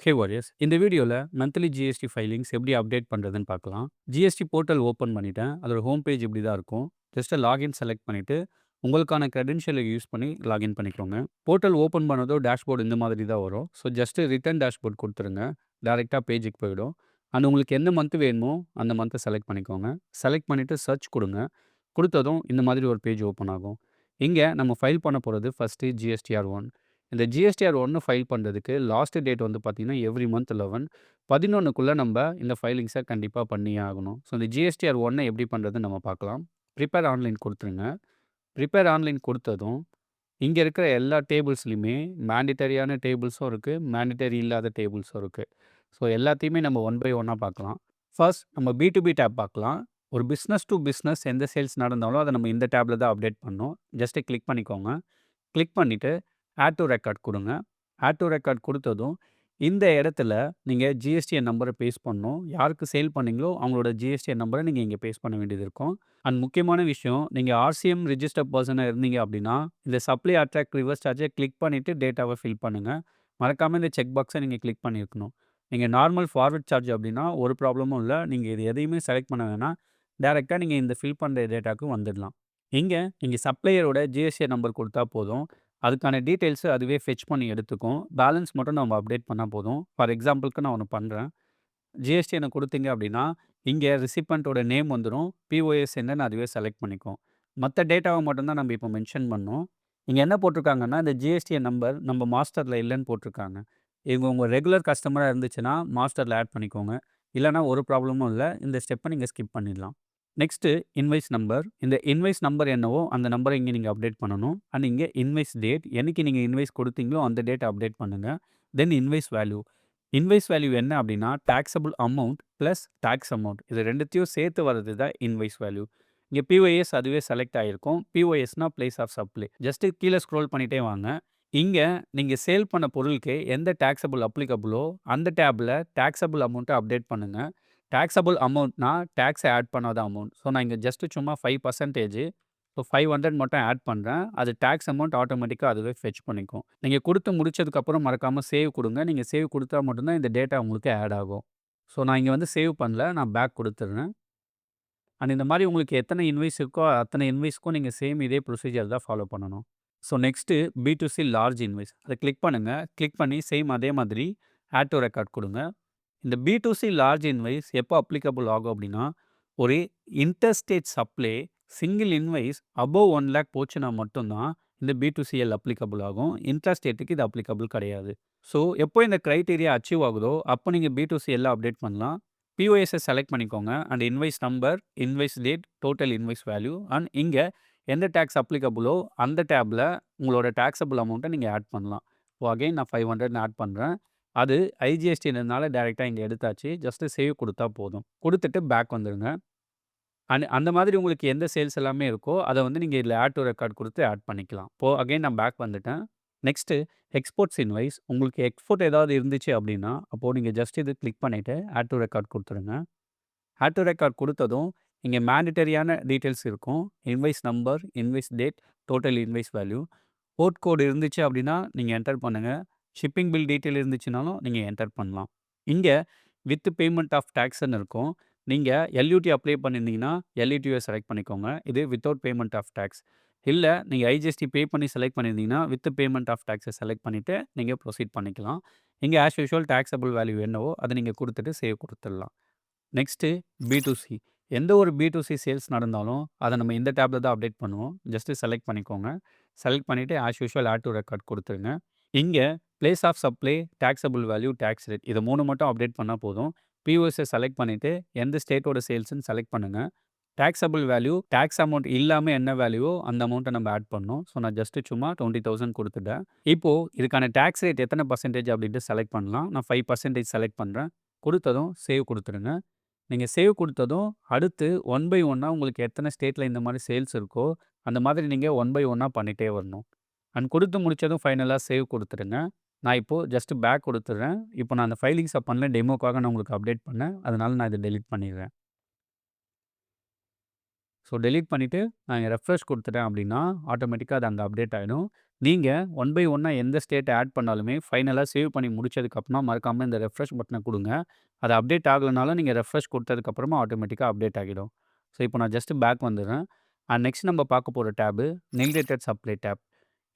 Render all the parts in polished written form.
ஹே warriors! இந்த வீடியோல monthly GST filings எப்படி அப்டேட் பண்றதுன்னு பார்க்கலாம். ஜிஎஸ்டி போர்ட்டல் ஓப்பன் பண்ணிட்டேன். அதோட ஹோம் பேஜ் இப்படி தான் இருக்கும். ஜஸ்ட் லாகின் செலக்ட் பண்ணிட்டு, உங்களுக்கான கிரெடென்ஷியலை யூஸ் பண்ணி லாகின் பண்ணிக்கோங்க. போர்ட்டல் ஓப்பன் பண்ணதும் டேஷ்போர்ட் இந்த மாதிரி தான் வரும். ஸோ ஜஸ்ட் ரிட்டர்ன் டேஷ்போர்ட் குடுத்துருங்க. டைரக்ட்டா பேஜுக்கு போயிடும். அண்ட் உங்களுக்கு எந்த மந்த் வேணுமோ, அந்த மந்த்த செலக்ட் பண்ணிக்கோங்க. செலக்ட் பண்ணிட்டு சர்ச் குடுங்க. குடுத்ததும் இந்த மாதிரி ஒரு பேஜ் ஓப்பன் ஆகும். இங்க நம்ம ஃபைல் பண்ண போறது ஃபர்ஸ்ட்டு ஜிஎஸ்டிஆர்-1. இந்த ஜிஎஸ்டிஆர்-1 ஃபைல் பண்றதுக்கு லாஸ்ட் டேட் வந்து பார்த்தீங்கன்னா, எவ்ரி மந்த் 11. 11க்குள்ள நம்ப இந்த ஃபைலிங்ஸ கண்டிப்பா பண்ணியே ஆகணும். ஸோ இந்த ஜிஎஸ்டிஆர்-1 எப்படி பண்றதுன்னு நம்ம பார்க்கலாம். ப்ரிப்பேர் ஆன்லைன் குடுத்துருங்க. ப்ரிப்பேர் ஆன்லைன் குடுத்ததும், இங்க இருக்கிற எல்லா டேபிள்ஸ்லயுமே மேண்டேட்டரியான டேபிள்ஸும் இருக்கு. மேண்டேட்டரி இல்லாத டேபிள்ஸும் இருக்கு. ஸோ எல்லாத்தையுமே நம்ம ஒன் பை ஒன்னா பார்க்கலாம். ஃபர்ஸ்ட் நம்ம பி2பி டேப் பார்க்கலாம். ஒரு பிசினஸ் டூ பிசினஸ் எந்த சேல்ஸ் நடந்தாலும் அத நம்ம இந்த டேப்ல தான் அப்டேட் பண்ணணும். ஜஸ்ட் கிளிக் பண்ணிக்கோங்க. கிளிக் பண்ணிட்டு ஆட் டூ ரெக்கார்ட் குடுங்க. ஆட் டூ ரெக்கார்ட் குடுத்ததும், இந்த இடத்துல நீங்க ஜிஎஸ்டிஎன் நம்பர பேஸ்ட் பண்ணணும். யாருக்கு சேல் பண்ணீங்களோ அவங்களோட ஜிஎஸ்டிஎன் நம்பர நீங்க இங்க பேஸ்ட் பண்ண வேண்டியது இருக்கும். அண்ட் முக்கியமான விஷயம், நீங்க ஆர்சிஎம் ரிஜிஸ்டர்ட் பெர்சனா இருந்தீங்க அப்படின்னா, இந்த சப்ளை அட்ராக்ட் ரிவர்ஸ் சார்ஜ கிளிக் பண்ணிட்டு டேட்டாவ ஃபில் பண்ணுங்க. மறக்காம இந்த செக் பாக்ஸ நீங்க கிளிக் பண்ணியிருக்கணும். நீங்க நார்மல் ஃபார்வர்ட் சார்ஜ் அப்படின்னா ஒரு ப்ராப்ளமும் இல்ல. நீங்க இது எதையுமே செலக்ட் பண்ண வேணாம். டைரக்ட்டா நீங்க இந்த ஃபில் பண்ற டேட்டாக்கு வந்துடலாம். இங்க நீங்க சப்ளையரோட ஜிஎஸ்டிஎன் நம்பர் குடுத்தா போதும். அதுக்கான டீட்டெயில்ஸ அதுவே ஃபெட்ச் பண்ணி எடுத்துக்கும். பேலன்ஸ் மட்டும் நம்ம அப்டேட் பண்ணா போதும். ஃபார் எக்ஸாம்பிள்க்கு நான் ஒண்ணு பண்றேன். ஜிஎஸ்டிஎன குடுத்தீங்க அப்படின்னா, இங்க ரிசிப்பென்ட்டோட நேம் வந்துரும். பிஓஎஸ் என்னன்னு அதுவே செலக்ட் பண்ணிக்கும். மத்த டேட்டாவ மட்டும் தான் நம்ம இப்போ மென்ஷன் பண்ணணும். இங்க என்ன போட்டிருக்காங்கன்னா, இந்த ஜிஎஸ்டிஎன் நம்பர் நம்ம மாஸ்டர்ல இல்லன்னு போட்டிருக்காங்க. இவங்க உங்க ரெகுலர் கஸ்டமரா இருந்துச்சுன்னா, மாஸ்டர்ல ஆட் பண்ணிக்கோங்க. இல்லன்னா ஒரு ப்ராப்ளமும் இல்ல. இந்த ஸ்டெப்ப நீங்க ஸ்கிப் பண்ணிடலாம். Next invoice number. இந்த இன்வாய்ஸ் நம்பர் என்னவோ, அந்த நம்பர இங்க நீங்க அப்டேட் பண்ணணும். அண்ட் இங்க இன்வாய்ஸ் டேட். என்னைக்கு நீங்க இன்வாய்ஸ் குடுத்தீங்களோ, அந்த டேட்ட அப்டேட் பண்ணுங்க. Then invoice value. Invoice value என்ன அப்படின்னா, taxable amount plus tax amount. இது 2த்தையும் சேர்த்து வர்றது தான் இன்வாய்ஸ் வேல்யூ. இங்க பிஒஎஸ் அதுவே செலக்ட் ஆயிருக்கும். பிஒஎஸ்னா பிளேஸ் ஆஃப் சப்ளை. ஜஸ்ட் கீழ ஸ்க்ரோல் பண்ணிட்டே வாங்க. இங்க நீங்க சேல் பண்ண பொருளுக்கு எந்த டாக்ஸபிள் அப்ளிகபிளோ, அந்த டேப்ல டாக்ஸபிள் அமௌண்ட்ட அப்டேட் பண்ணுங்க. டாக்ஸபிள் அமௌண்ட்னா, டாக்ஸ ஆட் பண்ணாத அமௌண்ட். ஸோ நான் இங்க ஜஸ்ட் சும்மா 5% ஸோ 500 மட்டும் ஆட் பண்றேன். அது டாக்ஸ் அமௌண்ட் ஆட்டோமேட்டிக்கா அதுவே ஃபெட்ச் பண்ணிக்கும். நீங்க குடுத்து முடிச்சதுக்கப்புறம் மறக்காம சேவ் குடுங்க. நீங்க சேவ் குடுத்தா மட்டும் தான் இந்த டேட்டா உங்களுக்கு ஆட் ஆகும். ஸோ நான் இங்க வந்து சேவ் பண்ணல. நான் பேக் குடுத்துடுறேன். அண்ட் இந்த மாரி உங்களுக்கு எத்தனை இன்வாய்ஸ் இருக்கோ, அத்தனை இன்வாய்ஸ்க்கும் நீங்க சேம் இதே ப்ரொசீஜர் தான் ஃபாலோ பண்ணணும். So next B2C large invoice. அத கிளிக் பண்ணுங்க. கிளிக் பண்ணி சேம் அதே மாதிரி ஆட் டூ ரெக்கார்ட் குடுங்க. இந்த பி2சி லார்ஜ் இன்வாய்ஸ் எப்போ அப்ளிகபிள் ஆகும் அப்படின்னா, ஒரு interstate supply single invoice above 1,00,000 போச்சுன்னா மட்டும் தான் இந்த பி2சிஎல் அப்ளிகபிள் ஆகும். இன்ட்ராஸ்டேட்டுக்கு இது அப்ளிகபிள் கிடையாது. ஸோ எப்போ இந்த கிரைட்டீரியா அச்சீவ் ஆகுதோ, அப்போ நீங்க பி2சிஎல்ல அப்டேட் பண்ணலாம். பிஓஎஸ்ஸ செலக்ட் பண்ணிக்கோங்க. And invoice number, invoice date, total invoice value and இங்க எந்த டாக்ஸ் அப்ளிகபிளோ அந்த டேப்ல உங்களோட டாக்ஸபிள் அமௌண்ட்ட நீங்க ஆட் பண்ணலாம். ஸோ அகைன் நான் 500ன்னு ஆட் பண்றேன். அது ஐஜிஎஸ்டின்றதுனால டைரக்ட்டா இங்க எடுத்தாச்சு. ஜஸ்ட் சேவ் குடுத்தா போதும். குடுத்துட்டு பேக் வந்துருங்க. அண்ட் அந்த மாதிரி உங்களுக்கு எந்த சேல்ஸ் எல்லாமே இருக்கோ, அத வந்து நீங்க இதுல ஆட் டூ ரெக்கார்ட் குடுத்து ஆட் பண்ணிக்கலாம். இப்போ அகைன் நான் பேக் வந்துட்டேன். Next exports invoice. உங்களுக்கு எக்ஸ்போர்ட் ஏதாவது இருந்துச்சு அப்படின்னா, அப்போ நீங்க ஜஸ்ட் இது கிளிக் பண்ணிட்டு ஆட் டூ ரெக்கார்ட் குடுத்துருங்க. ஆட் டூ ரெக்கார்ட் குடுத்ததும், இங்க மேண்டேட்டரியான டீட்டெயில்ஸ் இருக்கும். Invoice number, invoice date, total invoice value. Port code இருந்துச்சு அப்படின்னா, நீங்க என்டர் பண்ணுங்க. ஷிப்பிங் பில் டீட்டெயில் இருந்துச்சுனாலும் நீங்க என்டர் பண்ணலாம். இங்க வித் பேமெண்ட் ஆஃப் டாக்ஸ்ன்னு இருக்கும். நீங்க எல்யூடி அப்ளை பண்ணியிருந்தீங்கன்னா, எல்யூடிய செலக்ட் பண்ணிக்கோங்க. இது வித்தவுட் பேமெண்ட் ஆஃப் டாக்ஸ். இல்ல நீங்க ஐஜிஎஸ்டி பே பண்ணி செலக்ட் பண்ணியிருந்தீங்கன்னா, வித் பேமெண்ட் ஆஃப் டாக்ஸ செலக்ட் பண்ணிட்டு நீங்க புரோசீட் பண்ணிக்கலாம். இங்க ஆஸ் யூசுவல் டாக்ஸபிள் வேல்யூ என்னவோ, அத நீங்க குடுத்துட்டு சேவ் குடுத்துடலாம். நெக்ஸ்ட்டு பி2சி. எந்த ஒரு பி2சி சேல்ஸ் நடந்தாலும், அத நம்ம இந்த டேப்ல தான் அப்டேட் பண்ணுவோம். ஜஸ்ட் செலக்ட் பண்ணிக்கோங்க. செலக்ட் பண்ணிட்டு as usual add to record குடுத்துருங்க. இங்க place of supply, taxable value, tax rate இது 3 மட்டும் அப்டேட் பண்ணா போதும். பிஓஎஸ்ஸ செலக்ட் பண்ணிட்டு எந்த ஸ்டேட்டோட சேல்ஸ்ன்னு செலக்ட் பண்ணுங்க. டாக்ஸபிள் வேல்யூ, டாக்ஸ் அமௌண்ட் இல்லாம என்ன வேல்யூவோ அந்த அமௌண்ட்ட நம்ம ஆட் பண்ணணும். ஸோ நான் ஜஸ்ட் சும்மா 20,000 குடுத்துட்டேன். இப்போ இதுக்கான டாக்ஸ் ரேட் எத்தன பெர்சன்டேஜ் அப்படின்ட்டு செலக்ட் பண்ணலாம். நான் 5% செலக்ட் பண்றேன். குடுத்ததும் சேவ் குடுத்துருங்க. நீங்க சேவ் குடுத்ததும், அடுத்து ஒன் பை ஒன்னா உங்களுக்கு எத்தன ஸ்டேட்ல இந்த மாரி சேல்ஸ் இருக்கோ, அந்த மாதிரி நீங்க ஒன் பை ஒன்னா பண்ணிட்டே வரணும். அண்ட் குடுத்து முடிச்சதும் ஃபைனலா சேவ் குடுத்துருங்க. நான் இப்போ ஜஸ்ட் பேக் குடுத்துடுறேன். இப்போ நான் அந்த ஃபைலிங்ஸ பண்ணல. டெமோக்காக நான் உங்களுக்கு அப்டேட் பண்ணேன். அதனால நான் இத டெலீட் பண்ணிடுறேன். ஸோ டெலீட் பண்ணிட்டு நான் இங்க ரெஃப்ரெஷ் குடுத்துட்டேன் அப்படின்னா, ஆட்டோமேட்டிக்கா அது அங்க அப்டேட் ஆயிடும். நீங்க ஒன் பை ஒன்னா எந்த ஸ்டேட் ஆட் பண்ணாலுமே ஃபைனலா சேவ் பண்ணி முடிச்சதுக்கப்புறமா மறக்காம இந்த ரெஃப்ரெஷ் பட்டன குடுங்க. அது அப்டேட் ஆகலனாலும் நீங்க ரெஃப்ரெஷ் குடுத்ததுக்கப்புறமா ஆட்டோமேட்டிக்கா அப்டேட் ஆகிடும். ஸோ, இப்போ நான் ஜஸ்ட் பேக் வந்துர்றேன். நெக்ஸ்ட் நம்ம பார்க்க போற டேபு நில் ரேட்டட் சப்ளை டேப்.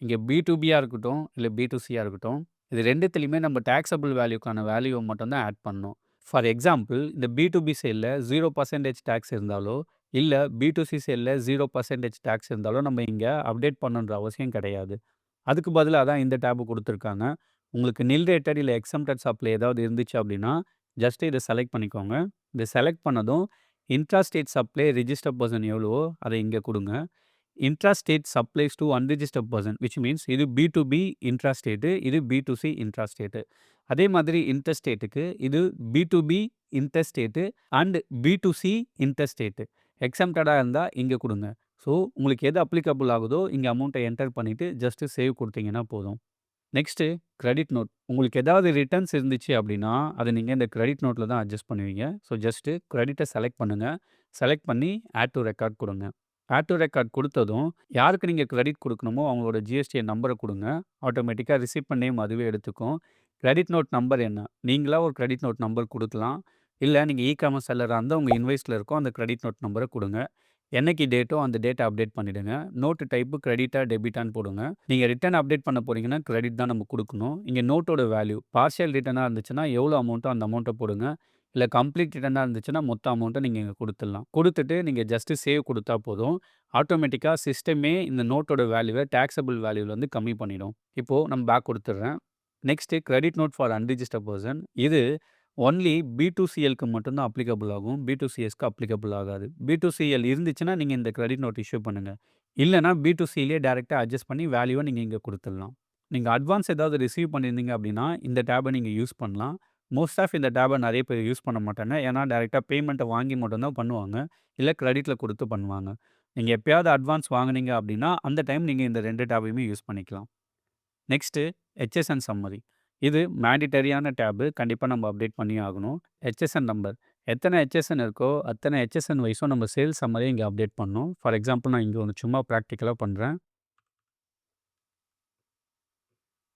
இங்க பி2பியா இருக்கட்டும், இல்ல பி2சியா இருக்கட்டும், இது 2த்துலயுமே நம்ம டாக்ஸபிள் வேல்யூக்கான வேல்யூவ மட்டும் தான் ஆட் பண்ணணும். ஃபார் எக்ஸாம்பிள் இந்த பி2பி சேல்ல 0% டாக்ஸ் இருந்தாலோ, இல்ல பி2சி சேல்ல 0% டாக்ஸ் இருந்தாலோ நம்ம இங்க அப்டேட் பண்ணணுன்ற அவசியம் கிடையாது. அதுக்கு பதிலா தான் இந்த டேப் குடுத்துருக்காங்க. உங்களுக்கு நில் ரேட்டட் இல்ல எக்ஸம்ப்டட் சப்ளை ஏதாவது இருந்துச்சு அப்டின்னா, ஜஸ்ட் இத செலக்ட் பண்ணிக்கோங்க. இத செலக்ட் பண்ணதும் intra state supply registered person எவ்வளவோ அத இங்க குடுங்க. Intra state supplies to unregistered person which means இது பி2பி இன்ட்ரா ஸ்டேட், இது பி2சி இன்ட்ரா ஸ்டேட். அதே மாதிரி இன்டர் ஸ்டேட்க்கு இது B2B inter state and B2C inter state. எக்ஸம்ப்டடா இருந்தா இங்க குடுங்க. ஸோ, உங்களுக்கு எது அப்ளிகபிள் ஆகுதோ இங்க அமௌண்ட்ட என்டர் பண்ணிட்டு ஜஸ்ட் சேவ் குடுத்தீங்கன்னா போதும். Next credit note. உங்களுக்கு ஏதாவது ரிட்டர்ன்ஸ் இருந்துச்சு அப்டின்னா, அத நீங்க இந்த கிரெடிட் நோட்ல தான் அட்ஜஸ்ட் பண்ணுவீங்க. ஸோ, ஜஸ்ட் கிரெடிட்ட செலக்ட் பண்ணுங்க. செலக்ட் பண்ணி ஆட் டூ ரெக்கார்ட் குடுங்க. ஆட் டூ ரெக்கார்ட் குடுத்ததும், யாருக்கு நீங்க கிரெடிட் குடுக்கணுமோ அவங்களோட ஜிஎஸ்டிஐன் நம்பர குடுங்க. ஆட்டோமேட்டிக்கா ரிசிப்ட் நேம் அதுவே எடுத்துக்கும். கிரெடிட் நோட் நம்பர் என்ன? நீங்களா ஒரு கிரெடிட் நோட் நம்பர் குடுக்கலாம். இல்ல நீங்க இ-காமர்ஸ் செல்லரா இருந்தா உங்க இன்வாய்ஸ்ல இருக்கும் அந்த கிரெடிட் நோட் நம்பர குடுங்க. என்னைக்கு டேட்டோ அந்த டேட்ட அப்டேட் பண்ணிடுங்க. நோட் டைப் கிரெடிட்டா, டெபிட்டான்னு போடுங்க. நீங்க ரிட்டர்ன் அப்டேட் பண்ண போறீங்கன்னா, கிரெடிட் தான் நம்ம குடுக்கணும். இங்க நோட்டோட வேல்யூ பார்ஷியல் ரிட்டர்னா இருந்துச்சுன்னா, எவ்வளோ அமௌண்ட்டோ அந்த அமௌண்ட்ட போடுங்க. இல்ல கம்ப்ளீட் ரிட்டர்னா இருந்துச்சுன்னா, மொத்த அமௌண்ட்ட நீங்க இங்க குடுத்துடலாம். குடுத்துட்டு நீங்க ஜஸ்ட் சேவ் குடுத்தா போதும். ஆட்டோமேட்டிக்கா சிஸ்டமே இந்த நோட்டோட வேல்யூவ டாக்ஸபிள் வேல்யூல இருந்து கம்மி பண்ணிடும். இப்போ நம்ம பேக் குடுத்துடுறேன். Next credit note for unregistered person. இது ஒன்லி பி2சிஎல்க்கு மட்டும் தான் அப்ளிகபிள் ஆகும். பி2சிஎஸ்க்கு அப்ளிகபிள் ஆகாது. பி2சிஎல் இருந்துச்சுன்னா, நீங்க இந்த கிரெடிட் நோட் இஷ்யூ பண்ணுங்க. இல்லன்னா பி2சிலயே டைரக்ட்டா அட்ஜஸ்ட் பண்ணி வேல்யூவ நீங்க இங்க குடுத்துடலாம். நீங்க அட்வான்ஸ் ஏதாவது ரிசீவ் பண்ணியிருந்தீங்க அப்டின்னா, இந்த டேப நீங்க யூஸ் பண்ணலாம். மோஸ்ட் ஆஃப் இந்த டேப நெறைய பேர் யூஸ் பண்ண மாட்டாங்க. ஏன்னா டைரக்ட்டா பேமெண்ட்ட வாங்கி மட்டும் தான் பண்ணுவாங்க. இல்ல கிரெடிட்ல குடுத்து பண்ணுவாங்க. நீங்க எப்பயாவது அட்வான்ஸ் வாங்குனீங்க அப்டின்னா, அந்த டைம் நீங்க இந்த 2 டேபையுமே யூஸ் பண்ணிக்கலாம். Next HSN summary. இது மேண்டிட்டரியான டேபு. கண்டிப்பா நம்ம அப்டேட் பண்ணியே ஆகணும். HSN number. எத்தன ஹெச்எஸ்என் இருக்கோ, அத்தன ஹெச்எஸ்என் வைஸும் நம்ம சேல்ஸ் சம்மரிய இங்க அப்டேட் பண்ணணும். ஃபார் எக்ஸாம்பிள் நான் இங்க ஒண்ணு சும்மா பிராக்டிகலா பண்றேன்.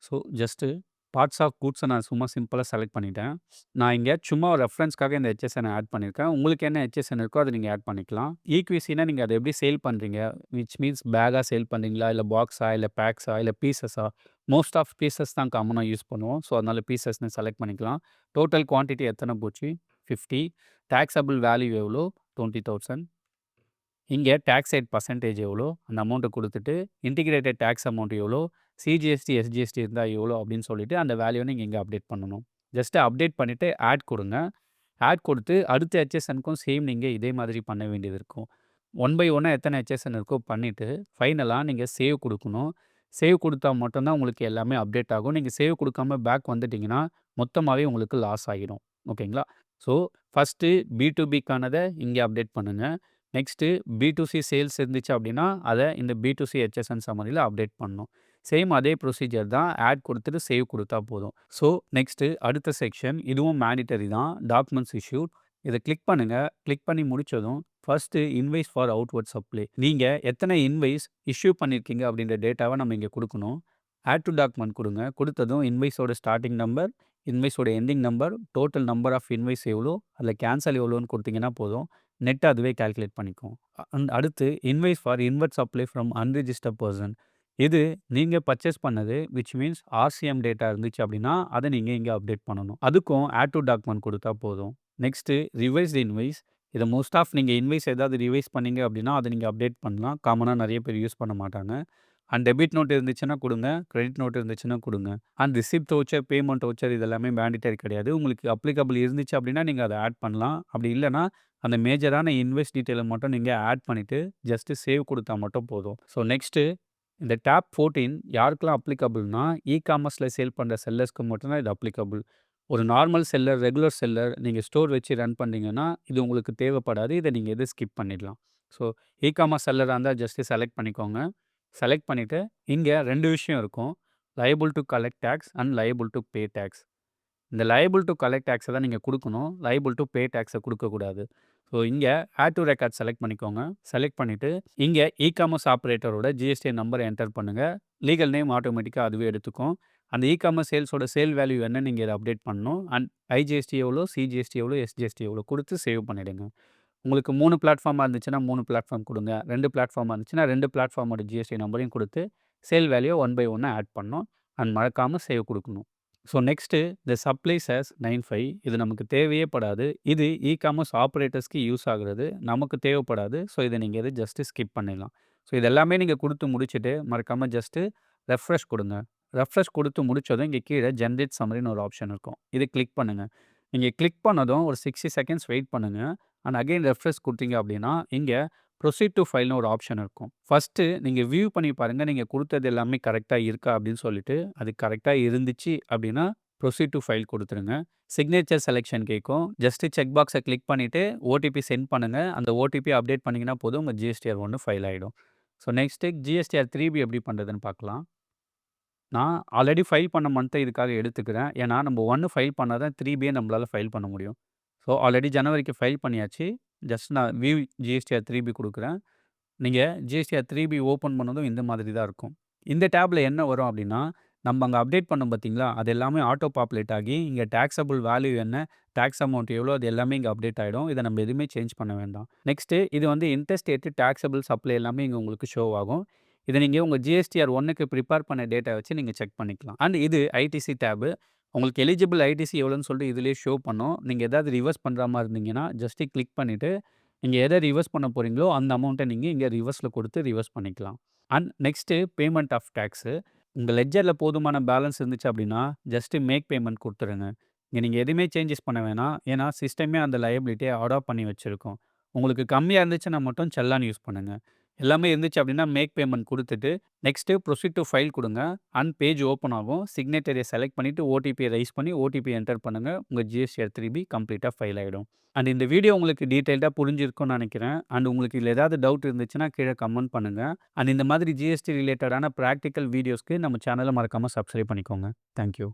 ஸோ, ஜஸ்ட்டு பார்ட்ஸ் ஆஃப் கூட்ஸ நான் சும்மா சிம்பிளா செலக்ட் பண்ணிட்டேன். நான் இங்க சும்மா ஒரு ரெஃபரன்ஸ்க்காக இந்த ஹெச்எஸ்என் ஆட் பண்ணியிருக்கேன். உங்களுக்கு என்ன ஹெச்எஸ்என் இருக்கோ அத நீங்க ஆட் பண்ணிக்கலாம். ஈக்விசினா நீங்க அத எப்படி சேல் பண்றீங்க? விச் மீன்ஸ் பேக்கா சேல் பண்றீங்களா? இல்ல பாக்ஸா? இல்ல பேக்ஸா? இல்ல பீஸஸா? மோஸ்ட் ஆஃப் பீஸஸ் தான் காமனா யூஸ் பண்ணுவோம். ஸோ, அதனால பீஸஸ்ன்னு செலக்ட் பண்ணிக்கலாம். டோட்டல் குவான்டிட்டி எத்தன போச்சு? 50. டாக்ஸபிள் வேல்யூ எவ்வளோ? 20,000. இங்க டாக்ஸ் ரேட் பெர்சன்டேஜ் எவ்வளோ? அந்த அமௌண்ட்ட குடுத்துட்டு, இன்டிகிரேட்டட் டாக்ஸ் அமௌண்ட் எவ்வளோ? சிஜிஎஸ்டி, எஸ்ஜிஎஸ்டி இருந்தா எவ்வளோ? அப்படின்னு சொல்லிட்டு அந்த வேல்யூவ நீங்க இங்க அப்டேட் பண்ணணும். ஜஸ்ட் அப்டேட் பண்ணிட்டு ஆட் குடுங்க. ஆட் குடுத்து அடுத்த ஹெச்எஸ்என்க்கும் சேம் நீங்க இதே மாதிரி பண்ண வேண்டியது இருக்கும். ஒன் பை ஒன்னா எத்தன ஹெச்எஸ்என் இருக்கோ பண்ணிட்டு, ஃபைனலா நீங்க சேவ் குடுக்கணும். சேவ் குடுத்தா மட்டும் தான் உங்களுக்கு எல்லாமே அப்டேட் ஆகும். நீங்க சேவ் குடுக்காம பேக் வந்துட்டீங்கன்னா, மொத்தமாவே உங்களுக்கு லாஸ் ஆகிரும். ஓகேங்களா? ஸோ, ஃபர்ஸ்ட்டு பி2பிக்கானத இங்க அப்டேட் பண்ணுங்க. நெக்ஸ்ட்டு பி2சி சேல்ஸ் இருந்துச்சு அப்டின்னா, அத இந்த பி2சி ஹெச்எஸ்என் சம்மரில அப்டேட் பண்ணணும். சேம் அதே ப்ரொசீஜர் தான். ஆட் குடுத்துட்டு சேவ் குடுத்தா போதும். ஸோ, நெக்ஸ்ட்டு அடுத்த செக்ஷன் இதுவும் மேண்டிட்டரி தான். Documents issued. இத கிளிக் பண்ணுங்க. கிளிக் பண்ணி முடிச்சதும், first invoice for outward supply. நீங்க எத்தன இன்வாய்ஸ் இஷ்யூ பண்ணியிருக்கீங்க அப்டின்ற டேட்டாவ நம்ம இங்க குடுக்கணும். ஆட் டூ டாக்குமெண்ட் குடுங்க. குடுத்ததும் இன்வாய்ஸோட ஸ்டார்ட்டிங் நம்பர், இன்வாய்ஸோட ending number, total number of invoice எவ்வளோ, அதுல கேன்சல் எவ்வளோன்னு குடுத்தீங்கன்னா போதும். நெட் அதுவே கால்குலேட் பண்ணிக்கும். அடுத்து invoice for invert supply from unregistered person. இது நீங்க பர்ச்சேஸ் பண்ணது விச் மீன்ஸ் ஆர்சிஎம் டேட்டா இருந்துச்சு அப்டின்னா, அத நீங்க இங்க அப்டேட் பண்ணணும். அதுக்கும் ஆட் டூ டாக்குமெண்ட் குடுத்தா போதும். Next revised invoice. இத மோஸ்ட் ஆஃப் நீங்க இன்வாய்ஸ் ஏதாவது ரிவைஸ் பண்ணீங்க அப்டின்னா, அத நீங்க அப்டேட் பண்ணலாம். காமனா நெறைய பேர் யூஸ் பண்ண மாட்டாங்க. அண்ட் டெபிட் நோட் இருந்துச்சுன்னா குடுங்க. கிரெடிட் நோட் இருந்துச்சுன்னா குடுங்க. And receipt voucher, payment voucher இது எல்லாமே மேண்டிட்டரி கிடையாது. உங்களுக்கு அப்ளிகபிள் இருந்துச்சு அப்டின்னா, நீங்க அத ஆட் பண்ணலாம். அப்டி இல்லன்னா, அந்த மேஜரான இன்வாய்ஸ் டீட்டெயில மட்டும் நீங்க ஆட் பண்ணிட்டு, ஜஸ்ட் சேவ் குடுத்தா மட்டும் போதும். ஸோ, நெக்ஸ்ட்டு இந்த டாப் 14 யாருக்கெல்லாம் அப்ளிகபிள்னா, இ-காமர்ஸ்ல சேல் பண்ற செல்லர்ஸ்க்கு மட்டும் தான் இது அப்ளிகபிள். ஒரு நார்மல் செல்லர், ரெகுலர் செல்லர் நீங்க ஸ்டோர் வச்சு ரன் பண்றீங்கன்னா, இது உங்களுக்கு தேவைப்படாது. இத நீங்க ஸ்கிப் பண்ணிடலாம். ஸோ, இ-காமர்ஸ் செல்லரா இருந்தா ஜஸ்ட் செலக்ட் பண்ணிக்கோங்க. செலக்ட் பண்ணிட்டு, இங்க 2 விஷயம் இருக்கும். Liable to collect tax and liable to pay tax. இந்த லயபிள் டூ கலெக்ட் டாக்ஸ தான் நீங்க குடுக்கணும். லயபிள் டூ பே டாக்ஸ குடுக்கக்கூடாது. ஸோ இங்க ஆட் டூ ரெக்கார்ட் செலக்ட் பண்ணிக்கோங்க. செலக்ட் பண்ணிட்டு, இங்க இ-காமர்ஸ் ஆப்பரேட்டரோட ஜிஎஸ்டி நம்பர என்டர் பண்ணுங்க. லீகல் நேம் ஆட்டோமேட்டிக்கா அதுவே எடுத்துக்கும். அந்த இ-காமர்ஸ் சேல்ஸோட சேல் வேல்யூ என்னன்னு நீங்க இத அப்டேட் பண்ணணும். அண்ட் ஐஜிஎஸ்டி எவ்வளோ, சிஜிஎஸ்டி எவ்வளோ, எஸ்ஜிஎஸ்டி எவ்வளோ குடுத்து சேவ் பண்ணிடுங்க. உங்களுக்கு 3 பிளாட்ஃபார்மா இருந்துச்சுன்னா 3 பிளாட்ஃபார்ம் குடுங்க. 2 பிளாட்ஃபார்மா இருந்துச்சுன்னா 2 பிளாட்ஃபார்மோட ஜிஎஸ்டி நம்பரையும் குடுத்து, சேல் வேல்யூ ஒன் பை ஒன்னா ஆட் பண்ணணும். அண்ட் மறக்காம சேவ் குடுக்கணும். ஸோ நெக்ஸ்ட்டு தி சப்ளைஸ் ஆஸ் 95 இது நமக்கு தேவையே படாது. இது இ-காமர்ஸ் ஆப்பரேட்டர்ஸ்க்கு யூஸ் ஆகுறது. நமக்கு தேவைப்படாது. ஸோ இத நீங்க இத ஜஸ்ட் ஸ்கிப் பண்ணிடலாம். ஸோ இது எல்லாமே நீங்க குடுத்து முடிச்சுட்டு, மறக்காம ஜஸ்ட் ரெஃப்ரெஷ் குடுங்க. ரெஃப்ரெஷ் குடுத்து முடிச்சதும் இங்க கீழ ஜெனரேட் சம்மரின்னு ஒரு ஆப்ஷன் இருக்கும். இத கிளிக் பண்ணுங்க. நீங்க கிளிக் பண்ணதும் ஒரு 60 செகண்ட்ஸ் வெயிட் பண்ணுங்க. அண்ட் அகைன் ரெஃப்ரெஷ் குடுத்தீங்க அப்படின்னா, இங்க ப்ரொசீட் டூ ஃபைல்னு ஒரு ஆப்ஷன் இருக்கும். ஃபர்ஸ்ட்டு நீங்க வியூ பண்ணி பாருங்க. நீங்க குடுத்தது எல்லாமே கரெக்ட்டா இருக்கா அப்படின்னு சொல்லிட்டு, அது கரெக்ட்டா இருந்துச்சு அப்படின்னா, ப்ரொசீட் டூ ஃபைல் குடுத்துருங்க. சிக்னேச்சர் செலக்ஷன் கேட்கும். ஜஸ்ட் செக் பாக்ஸ கிளிக் பண்ணிட்டு, ஓடிபி சென்ட் பண்ணுங்க. அந்த ஓடிபி அப்டேட் பண்ணீங்கன்னா போதும். உங்க ஜிஎஸ்டிஆர் 1 ஃபைல் ஆயிடும். ஸோ நெக்ஸ்ட்டு ஜிஎஸ்டிஆர் 3பி எப்படி பண்றதுன்னு பார்க்கலாம். நான் ஆல்ரெடி ஃபைல் பண்ண மந்த்த இதுக்காக எடுத்துக்கிறேன். ஏன்னா, நம்ம 1 ஃபைல் பண்ணா தான் 3பியே நம்மளால ஃபைல் பண்ண முடியும். ஸோ ஆல்ரெடி ஜனவரிக்கு ஃபைல் பண்ணியாச்சு. ஜஸ்ட் நான் வியூ ஜிஎஸ்டிஆர் 3பி குடுக்குறேன். நீங்க ஜிஎஸ்டிஆர் 3பி ஓப்பன் பண்ணதும் இந்த மாதிரி தான் இருக்கும். இந்த டேப்ல என்ன வரும் அப்படின்னா, நம்ம அங்க அப்டேட் பண்ணோம் பார்த்தீங்களா, அது எல்லாமே ஆட்டோ பாப்புலேட் ஆகி, இங்க டாக்ஸபிள் வேல்யூ என்ன, டாக்ஸ் அமௌண்ட் எவ்வளோ அது எல்லாமே இங்க அப்டேட் ஆயிடும். இத நம்ம எதுவுமே சேஞ்ச் பண்ண வேண்டாம். நெக்ஸ்ட்டு இது வந்து இன்டர்ஸ்டேட் டாக்ஸபிள் சப்ளை எல்லாமே இங்க உங்களுக்கு ஷோ ஆகும். இத நீங்க உங்க ஜிஎஸ்டிஆர் 1க்கு ப்ரிப்பேர் பண்ண டேட்டா வச்சு நீங்க செக் பண்ணிக்கலாம். அண்ட் இது ஐடிசி டேபு. உங்களுக்கு எலிஜிபிள் ஐடிசி எவ்வளோன்னு சொல்லிட்டு இதிலேயே ஷோ பண்ணும். நீங்க ஏதாவது ரிவர்ஸ் பண்ற மாரி இருந்தீங்கன்னா, ஜஸ்ட் கிளிக் பண்ணிட்டு, நீங்க எத ரிவர்ஸ் பண்ண போறீங்களோ, அந்த அமௌண்ட்ட நீங்க இங்க ரிவர்ஸ்ல குடுத்து ரிவர்ஸ் பண்ணிக்கலாம். And next payment of tax. உங்க லெட்ஜர்ல போதுமான பேலன்ஸ் இருந்துச்சு அப்படின்னா, ஜஸ்ட் மேக் பேமெண்ட் குடுத்துருங்க. இங்க நீங்க எதுவுமே சேஞ்சஸ் பண்ண வேணாம். ஏன்னா, சிஸ்டமே அந்த லயபிலிட்டிய அடாப்ட் பண்ணி வச்சிருக்கும். உங்களுக்கு கம்மியா இருந்துச்சுன்னா மட்டும் செல்லான் யூஸ் பண்ணுங்க. எல்லாமே இருந்துச்சு அப்படின்னா, மேக் பேமெண்ட் குடுத்துட்டு, நெக்ஸ்ட்டு ப்ரொசீட் டூ ஃபைல் குடுங்க. அண்ட் பேஜ் ஓப்பன் ஆகும். சிக்னேட்டரிய செலக்ட் பண்ணிட்டு, ஓடிபிய ரைஸ் பண்ணி, ஓடிபி என்டர் பண்ணுங்க. உங்க ஜிஎஸ்டிஆர் 3பி கம்ப்ளீட்டா ஃபைல் ஆயிடும். அண்ட் இந்த வீடியோ உங்களுக்கு டீட்டெயில்டா புரிஞ்சிருக்கும்னு நெனைக்கிறேன். அண்ட் உங்களுக்கு இதுல ஏதாவது டவுட் இருந்துச்சுன்னா, கீழ கமெண்ட் பண்ணுங்க. அண்ட் இந்த மாதிரி ஜிஎஸ்டி ரிலேட்டடான பிராக்டிகல் வீடியோஸ்க்கு நம்ம சேனல மறக்காம சப்ஸ்கிரைப் பண்ணிக்கோங்க. Thank you.